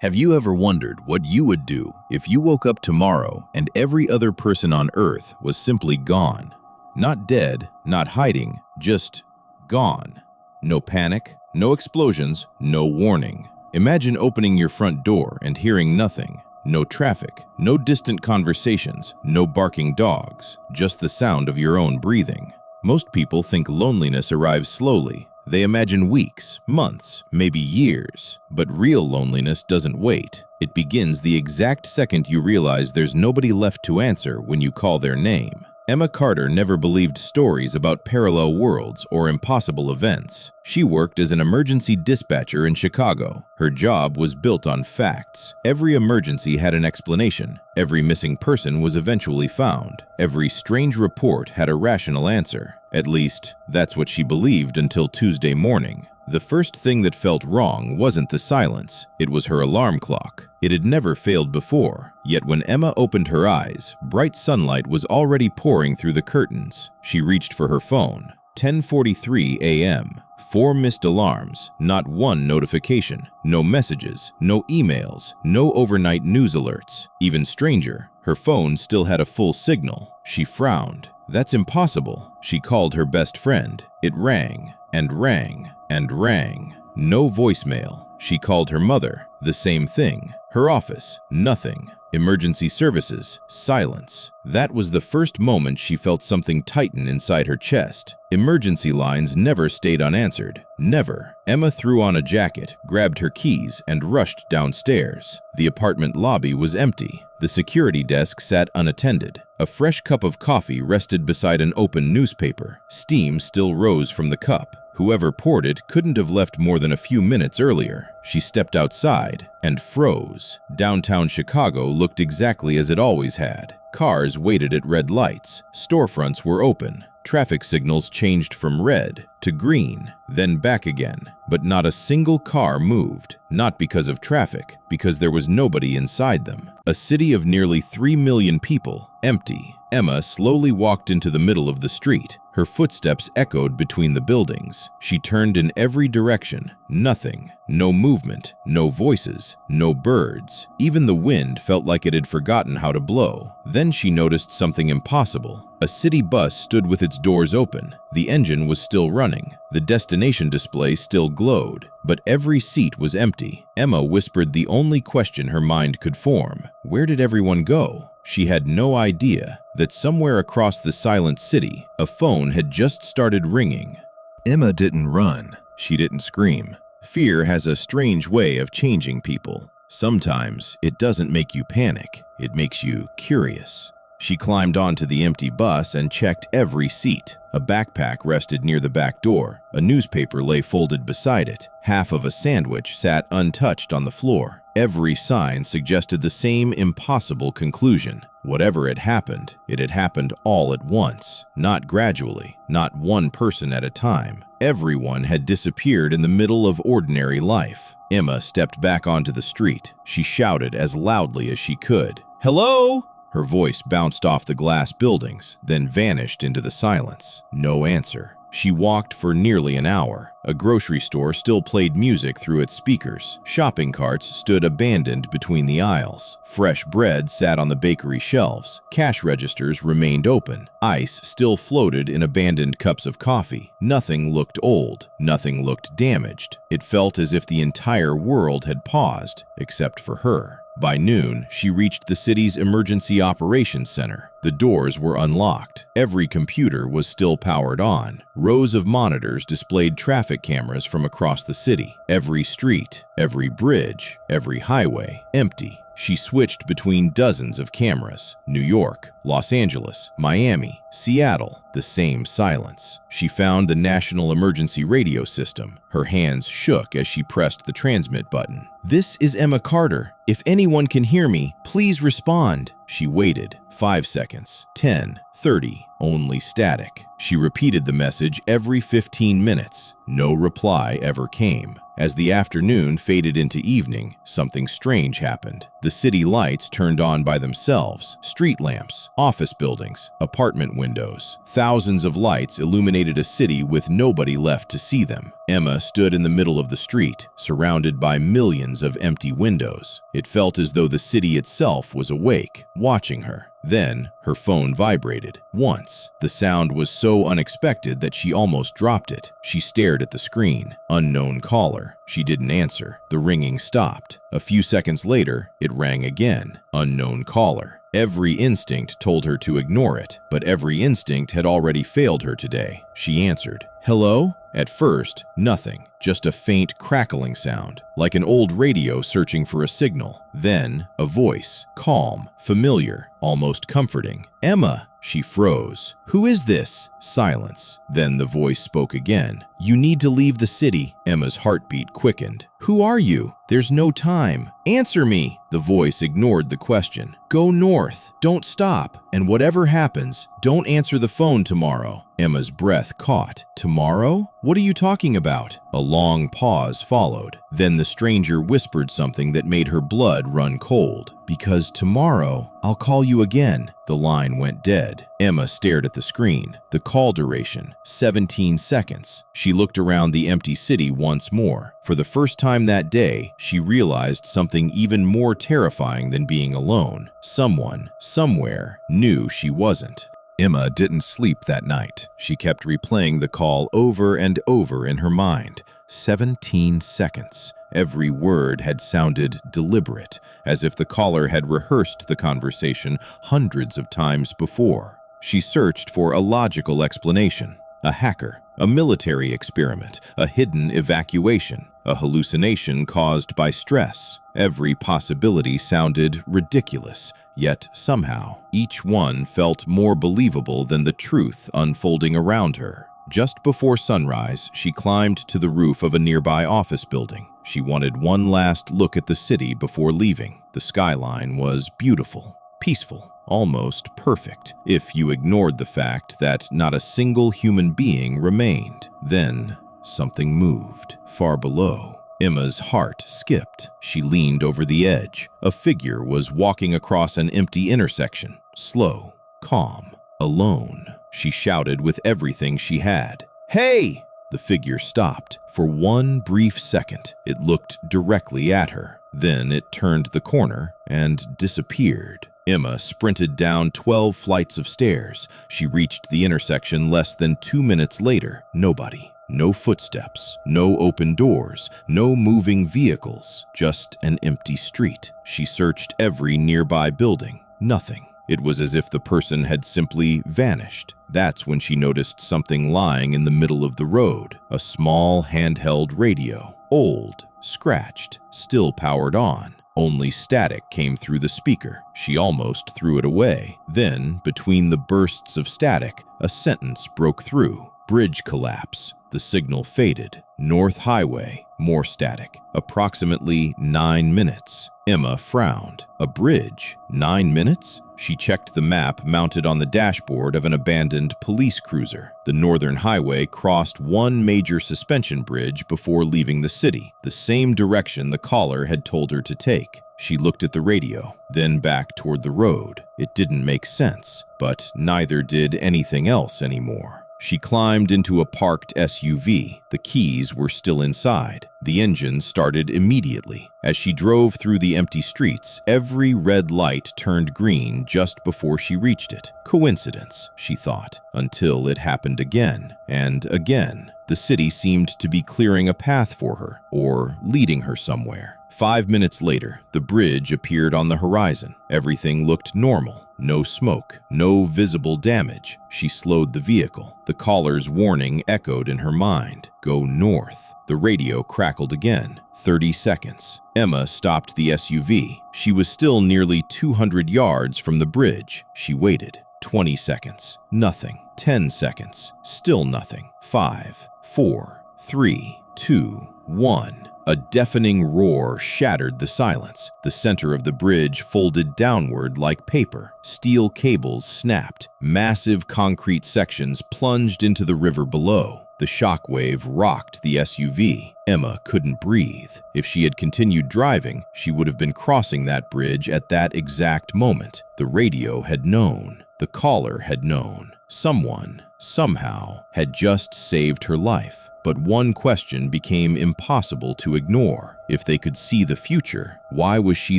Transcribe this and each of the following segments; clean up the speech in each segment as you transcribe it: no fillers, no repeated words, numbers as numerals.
Have you ever wondered what you would do if you woke up tomorrow and every other person on Earth was simply gone? Not dead, not hiding, just gone. No panic, no explosions, no warning. Imagine opening your front door and hearing nothing. No traffic, no distant conversations, no barking dogs, just the sound of your own breathing. Most people think loneliness arrives slowly. They imagine weeks, months, maybe years. But real loneliness doesn't wait. It begins the exact second you realize there's nobody left to answer when you call their name. Emma Carter never believed stories about parallel worlds or impossible events. She worked as an emergency dispatcher in Chicago. Her job was built on facts. Every emergency had an explanation. Every missing person was eventually found. Every strange report had a rational answer. At least, that's what she believed until Tuesday morning. The first thing that felt wrong wasn't the silence, it was her alarm clock. It had never failed before, yet when Emma opened her eyes, bright sunlight was already pouring through the curtains. She reached for her phone. 10:43 a.m. 4 missed alarms, not one notification, no messages, no emails, no overnight news alerts. Even stranger, her phone still had a full signal. She frowned. That's impossible. She called her best friend. It rang, and rang, and rang. No voicemail. She called her mother. The same thing. Her office. Nothing. Emergency services. Silence. That was the first moment she felt something tighten inside her chest. Emergency lines never stayed unanswered. Never. Emma threw on a jacket, grabbed her keys, and rushed downstairs. The apartment lobby was empty. The security desk sat unattended. A fresh cup of coffee rested beside an open newspaper. Steam still rose from the cup. Whoever poured it couldn't have left more than a few minutes earlier. She stepped outside and froze. Downtown Chicago looked exactly as it always had. Cars waited at red lights. Storefronts were open. Traffic signals changed from red to green, then back again. But not a single car moved. Not because of traffic, because there was nobody inside them. A city of nearly 3 million people, empty. Emma slowly walked into the middle of the street. Her footsteps echoed between the buildings. She turned in every direction. Nothing. No movement. No voices. No birds. Even the wind felt like it had forgotten how to blow. Then she noticed something impossible. A city bus stood with its doors open. The engine was still running. The destination display still glowed, but every seat was empty. Emma whispered the only question her mind could form. Where did everyone go? She had no idea that somewhere across the silent city, a phone had just started ringing. Emma didn't run. She didn't scream. Fear has a strange way of changing people. Sometimes it doesn't make you panic. It makes you curious. She climbed onto the empty bus and checked every seat. A backpack rested near the back door. A newspaper lay folded beside it. Half of a sandwich sat untouched on the floor. Every sign suggested the same impossible conclusion. Whatever had happened, it had happened all at once. Not gradually, not one person at a time. Everyone had disappeared in the middle of ordinary life. Emma stepped back onto the street. She shouted as loudly as she could. "Hello?" Her voice bounced off the glass buildings, then vanished into the silence. No answer. She walked for nearly an hour. A grocery store still played music through its speakers. Shopping carts stood abandoned between the aisles. Fresh bread sat on the bakery shelves. Cash registers remained open. Ice still floated in abandoned cups of coffee. Nothing looked old. Nothing looked damaged. It felt as if the entire world had paused, except for her. By noon, she reached the city's emergency operations center. The doors were unlocked. Every computer was still powered on. Rows of monitors displayed traffic cameras from across the city. Every street, every bridge, every highway, empty. She switched between dozens of cameras. New York, Los Angeles, Miami, Seattle, the same silence. She found the National Emergency Radio System. Her hands shook as she pressed the transmit button. "This is Emma Carter. If anyone can hear me, please respond." She waited. 5 seconds. 10. 30. Only static. She repeated the message every 15 minutes. No reply ever came. As the afternoon faded into evening, something strange happened. The city lights turned on by themselves. Street lamps, office buildings, apartment windows. Thousands of lights illuminated a city with nobody left to see them. Emma stood in the middle of the street, surrounded by millions of empty windows. It felt as though the city itself was awake, watching her. Then, her phone vibrated. Once, the sound was so unexpected that she almost dropped it. She stared at the screen. Unknown caller. She didn't answer. The ringing stopped. A few seconds later, it rang again. Unknown caller. Every instinct told her to ignore it, but every instinct had already failed her today. She answered. Hello? At first, nothing. Just a faint crackling sound, like an old radio searching for a signal. Then, a voice, calm, familiar, almost comforting. Emma! She froze. Who is this? Silence. Then the voice spoke again. You need to leave the city. Emma's heartbeat quickened. Who are you? There's no time. Answer me. The voice ignored the question. Go north. Don't stop. And whatever happens, don't answer the phone tomorrow. Emma's breath caught. Tomorrow? What are you talking about? A long pause followed. Then the stranger whispered something that made her blood run cold. Because tomorrow, I'll call you again. The line went dead. Emma stared at the screen. The call duration, 17 seconds. She looked around the empty city once more. For the first time that day, she realized something even more terrifying than being alone. Someone, somewhere, knew she wasn't. Emma didn't sleep that night. She kept replaying the call over and over in her mind. 17 seconds. Every word had sounded deliberate, as if the caller had rehearsed the conversation hundreds of times before. She searched for a logical explanation. A hacker, a military experiment, a hidden evacuation, a hallucination caused by stress. Every possibility sounded ridiculous, yet somehow, each one felt more believable than the truth unfolding around her. Just before sunrise, she climbed to the roof of a nearby office building. She wanted one last look at the city before leaving. The skyline was beautiful, peaceful, almost perfect, if you ignored the fact that not a single human being remained. Then, something moved, far below. Emma's heart skipped. She leaned over the edge. A figure was walking across an empty intersection, slow, calm, alone. She shouted with everything she had. Hey! The figure stopped. For one brief second, it looked directly at her. Then it turned the corner and disappeared. Emma sprinted down 12 flights of stairs. She reached the intersection less than 2 minutes later. Nobody. No footsteps, no open doors, no moving vehicles, just an empty street. She searched every nearby building. Nothing. It was as if the person had simply vanished. That's when she noticed something lying in the middle of the road. A small handheld radio. Old, scratched, still powered on. Only static came through the speaker. She almost threw it away. Then, between the bursts of static, a sentence broke through. Bridge collapse. The signal faded. North Highway. More static. Approximately 9 minutes. Emma frowned. A bridge? 9 minutes? She checked the map mounted on the dashboard of an abandoned police cruiser. The Northern Highway crossed one major suspension bridge before leaving the city, the same direction the caller had told her to take. She looked at the radio, then back toward the road. It didn't make sense, but neither did anything else anymore. She climbed into a parked SUV. The keys were still inside. The engine started immediately. As she drove through the empty streets, every red light turned green just before she reached it. Coincidence, she thought, until it happened again and again. The city seemed to be clearing a path for her, or leading her somewhere. 5 minutes later, the bridge appeared on the horizon. Everything looked normal. No smoke, no visible damage. She slowed the vehicle. The caller's warning echoed in her mind. Go north. The radio crackled again. 30 seconds. Emma stopped the SUV. She was still nearly 200 yards from the bridge. She waited. 20 seconds. Nothing. 10 seconds. Still nothing. 5, 4, 3, 2, 1. A deafening roar shattered the silence. The center of the bridge folded downward like paper. Steel cables snapped. Massive concrete sections plunged into the river below. The shockwave rocked the SUV. Emma couldn't breathe. If she had continued driving, she would have been crossing that bridge at that exact moment. The radio had known. The caller had known. Someone, somehow, had just saved her life. But one question became impossible to ignore. If they could see the future, why was she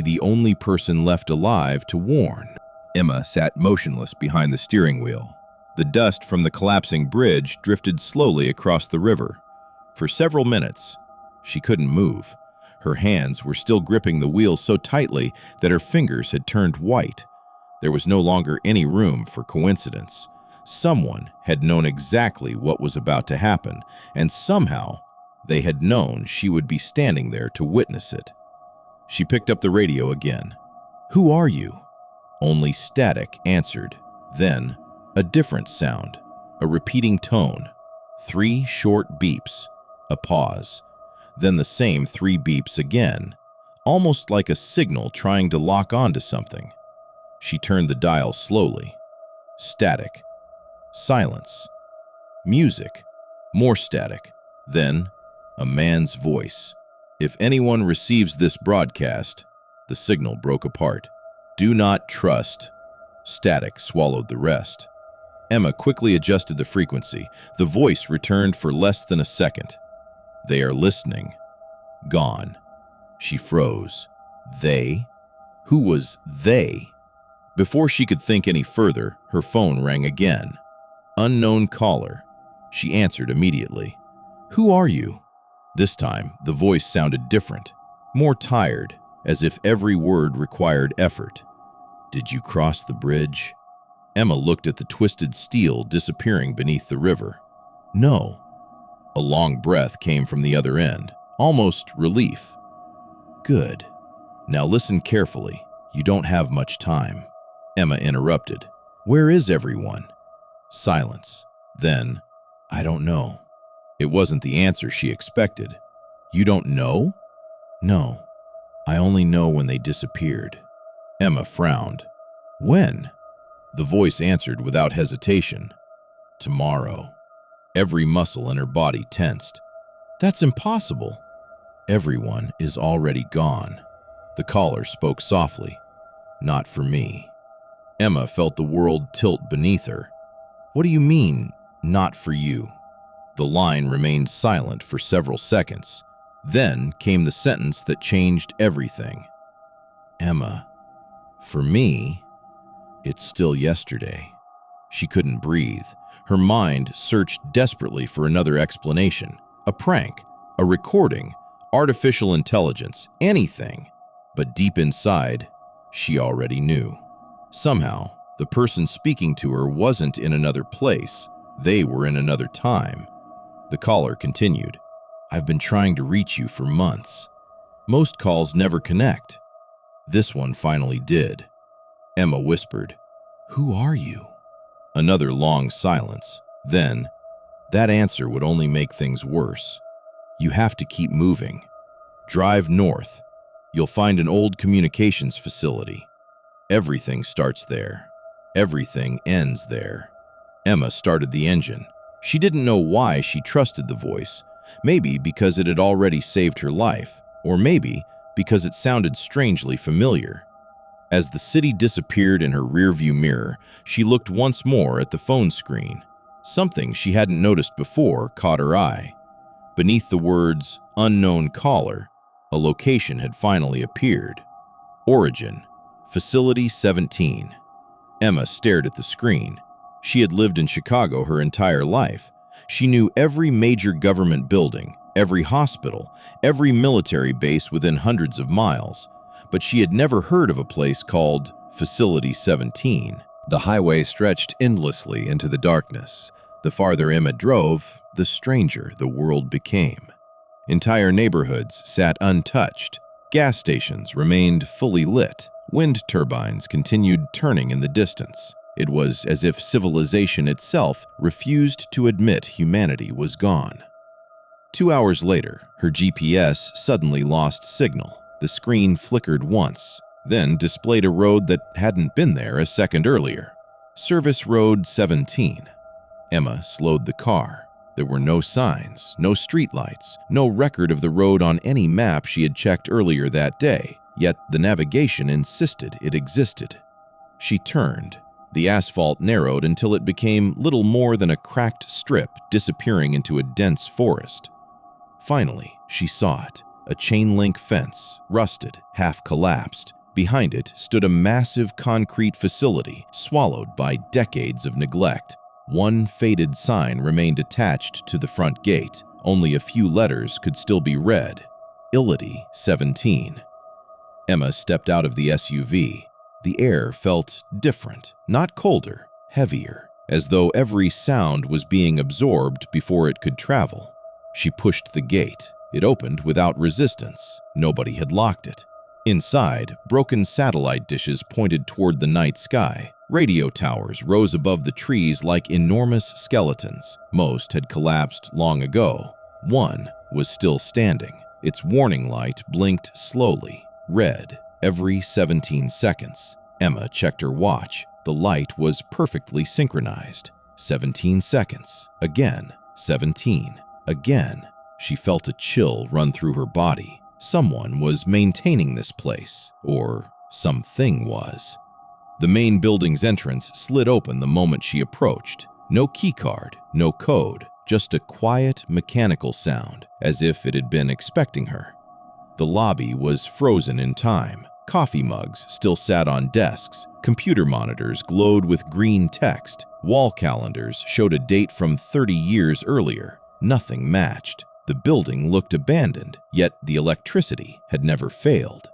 the only person left alive to warn? Emma sat motionless behind the steering wheel. The dust from the collapsing bridge drifted slowly across the river. For several minutes, she couldn't move. Her hands were still gripping the wheel so tightly that her fingers had turned white. There was no longer any room for coincidence. Someone had known exactly what was about to happen, and somehow they had known she would be standing there to witness it. She picked up the radio again. "Who are you?" Only static answered. Then, a different sound, a repeating tone, 3 short beeps, a pause, then the same 3 beeps again, almost like a signal trying to lock onto something. She turned the dial slowly. Static. Silence. Music. More static. Then, a man's voice. "If anyone receives this broadcast," the signal broke apart. "Do not trust." Static swallowed the rest. Emma quickly adjusted the frequency. The voice returned for less than a second. "They are listening." Gone. She froze. They? Who was they? Before she could think any further, her phone rang again. Unknown caller. She answered immediately. "Who are you?" This time, the voice sounded different, more tired, as if every word required effort. "Did you cross the bridge?" Emma looked at the twisted steel disappearing beneath the river. "No." A long breath came from the other end, almost relief. "Good. Now listen carefully. You don't have much time." Emma interrupted. "Where is everyone?" Silence. Then, "I don't know." It wasn't the answer she expected. "You don't know?" "No. I only know when they disappeared." Emma frowned. "When?" The voice answered without hesitation. "Tomorrow." Every muscle in her body tensed. "That's impossible." "Everyone is already gone." The caller spoke softly. "Not for me." Emma felt the world tilt beneath her. "What do you mean, not for you?" The line remained silent for several seconds. Then came the sentence that changed everything. "Emma, for me, it's still yesterday." She couldn't breathe. Her mind searched desperately for another explanation. A prank, a recording, artificial intelligence, anything. But deep inside, she already knew. Somehow, the person speaking to her wasn't in another place. They were in another time. The caller continued. "I've been trying to reach you for months. Most calls never connect. This one finally did." Emma whispered, "Who are you?" Another long silence. Then, "That answer would only make things worse. You have to keep moving. Drive north. You'll find an old communications facility. Everything starts there. Everything ends there." Emma started the engine. She didn't know why she trusted the voice. Maybe because it had already saved her life, or maybe because it sounded strangely familiar. As the city disappeared in her rearview mirror, she looked once more at the phone screen. Something she hadn't noticed before caught her eye. Beneath the words, "Unknown caller," a location had finally appeared. Origin, Facility 17. Emma stared at the screen. She had lived in Chicago her entire life. She knew every major government building, every hospital, every military base within hundreds of miles. But she had never heard of a place called Facility 17. The highway stretched endlessly into the darkness. The farther Emma drove, the stranger the world became. Entire neighborhoods sat untouched. Gas stations remained fully lit. Wind turbines continued turning in the distance. It was as if civilization itself refused to admit humanity was gone. 2 hours later, her GPS suddenly lost signal. The screen flickered once, then displayed a road that hadn't been there a second earlier. Service Road 17. Emma slowed the car. There were no signs, no streetlights, no record of the road on any map she had checked earlier that day, yet the navigation insisted it existed. She turned. The asphalt narrowed until it became little more than a cracked strip disappearing into a dense forest. Finally, she saw it, a chain-link fence, rusted, half-collapsed. Behind it stood a massive concrete facility swallowed by decades of neglect. One faded sign remained attached to the front gate. Only a few letters could still be read. Illity 17. Emma stepped out of the SUV. The air felt different, not colder, heavier, as though every sound was being absorbed before it could travel. She pushed the gate. It opened without resistance. Nobody had locked it. Inside, broken satellite dishes pointed toward the night sky. Radio towers rose above the trees like enormous skeletons. Most had collapsed long ago. One was still standing. Its warning light blinked slowly, red, every 17 seconds. Emma checked her watch. The light was perfectly synchronized. 17 seconds. Again. 17. Again. She felt a chill run through her body. Someone was maintaining this place, or something was. The main building's entrance slid open the moment she approached. No keycard, no code, just a quiet, mechanical sound, as if it had been expecting her. The lobby was frozen in time. Coffee mugs still sat on desks. Computer monitors glowed with green text. Wall calendars showed a date from 30 years earlier. Nothing matched. The building looked abandoned, yet the electricity had never failed.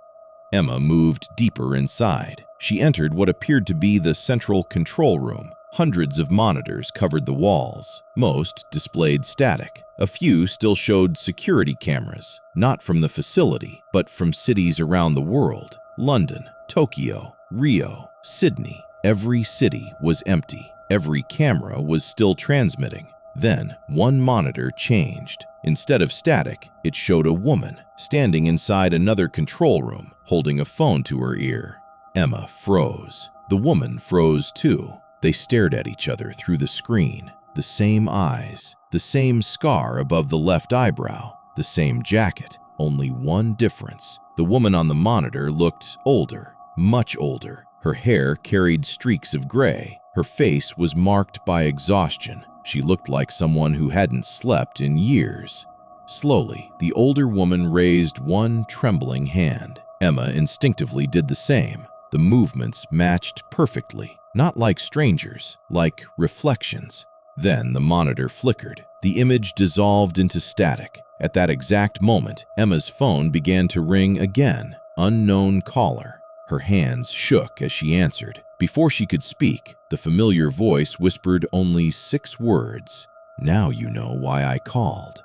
Emma moved deeper inside. She entered what appeared to be the central control room. Hundreds of monitors covered the walls. Most displayed static. A few still showed security cameras, not from the facility, but from cities around the world. London, Tokyo, Rio, Sydney. Every city was empty. Every camera was still transmitting. Then, one monitor changed. Instead of static, it showed a woman standing inside another control room, holding a phone to her ear. Emma froze. The woman froze too. They stared at each other through the screen. The same eyes, the same scar above the left eyebrow, the same jacket, only one difference. The woman on the monitor looked older, much older. Her hair carried streaks of gray. Her face was marked by exhaustion. She looked like someone who hadn't slept in years. Slowly, the older woman raised one trembling hand. Emma instinctively did the same. The movements matched perfectly, not like strangers, like reflections. Then the monitor flickered. The image dissolved into static. At that exact moment, Emma's phone began to ring again. Unknown caller. Her hands shook as she answered. Before she could speak, the familiar voice whispered only 6 words. "Now you know why I called."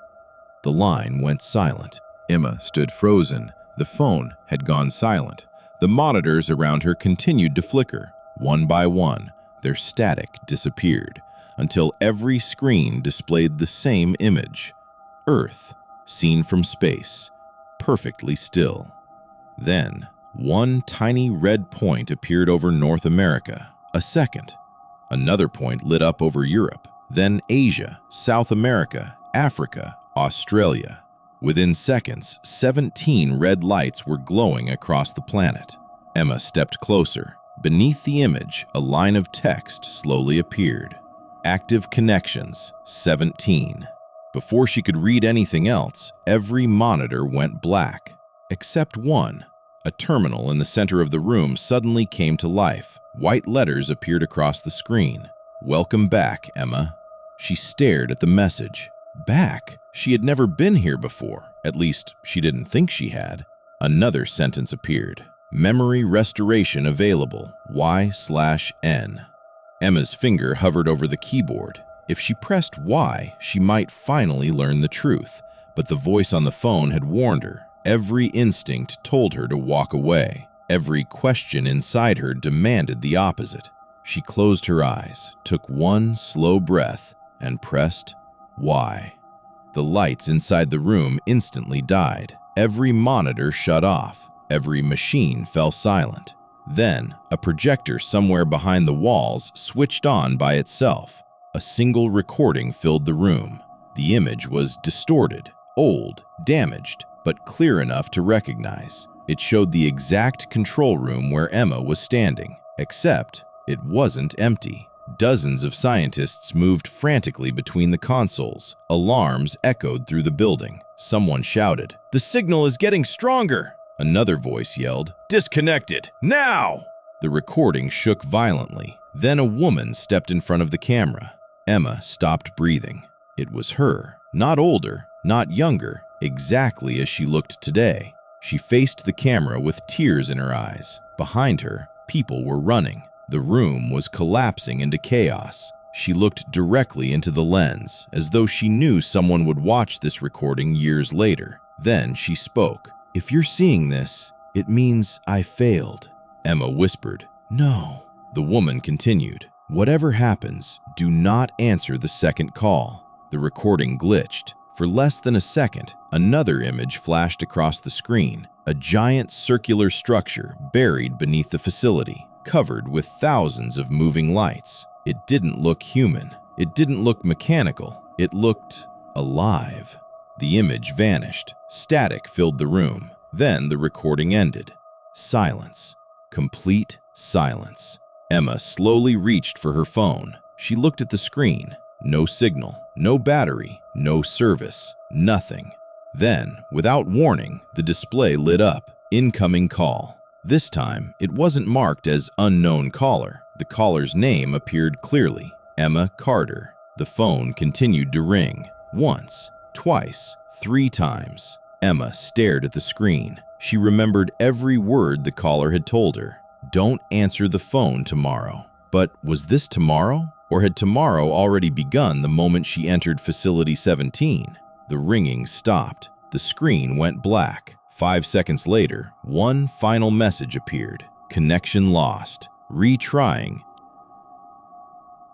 The line went silent. Emma stood frozen. The phone had gone silent. The monitors around her continued to flicker. One by one, their static disappeared, until every screen displayed the same image. Earth, seen from space, perfectly still. Then, one tiny red point appeared over North America. A second. Another point lit up over Europe. Then Asia, South America, Africa, Australia. Within seconds, 17 red lights were glowing across the planet. Emma stepped closer. Beneath the image, a line of text slowly appeared. Active connections, 17. Before she could read anything else, every monitor went black, except one. A terminal in the center of the room suddenly came to life. White letters appeared across the screen. "Welcome back, Emma." She stared at the message. Back? She had never been here before. At least, she didn't think she had. Another sentence appeared. "Memory restoration available. Y/N." Emma's finger hovered over the keyboard. If she pressed Y, she might finally learn the truth. But the voice on the phone had warned her. Every instinct told her to walk away. Every question inside her demanded the opposite. She closed her eyes, took one slow breath, and pressed Y. The lights inside the room instantly died. Every monitor shut off. Every machine fell silent. Then, a projector somewhere behind the walls switched on by itself. A single recording filled the room. The image was distorted, old, damaged, but clear enough to recognize. It showed the exact control room where Emma was standing, except it wasn't empty. Dozens of scientists moved frantically between the consoles. Alarms echoed through the building. Someone shouted, "The signal is getting stronger!" Another voice yelled, "Disconnected, now!" The recording shook violently. Then a woman stepped in front of the camera. Emma stopped breathing. It was her, not older, not younger, exactly as she looked today. She faced the camera with tears in her eyes. Behind her, people were running. The room was collapsing into chaos. She looked directly into the lens, as though she knew someone would watch this recording years later. Then she spoke. "If you're seeing this, it means I failed." Emma whispered, "No." The woman continued, "Whatever happens, do not answer the second call." The recording glitched. For less than a second, another image flashed across the screen, a giant circular structure buried beneath the facility, covered with thousands of moving lights. It didn't look human. It didn't look mechanical. It looked alive. The image vanished. Static filled the room. Then the recording ended. Silence. Complete silence. Emma slowly reached for her phone. She looked at the screen. No signal, no battery, no service, nothing. Then, without warning, the display lit up. Incoming call. This time, it wasn't marked as unknown caller. The caller's name appeared clearly, Emma Carter. The phone continued to ring. Once, twice, 3 times. Emma stared at the screen. She remembered every word the caller had told her. Don't answer the phone tomorrow. But was this tomorrow? Or had tomorrow already begun the moment she entered Facility 17? The ringing stopped. The screen went black. 5 seconds later, one final message appeared. Connection lost. Retrying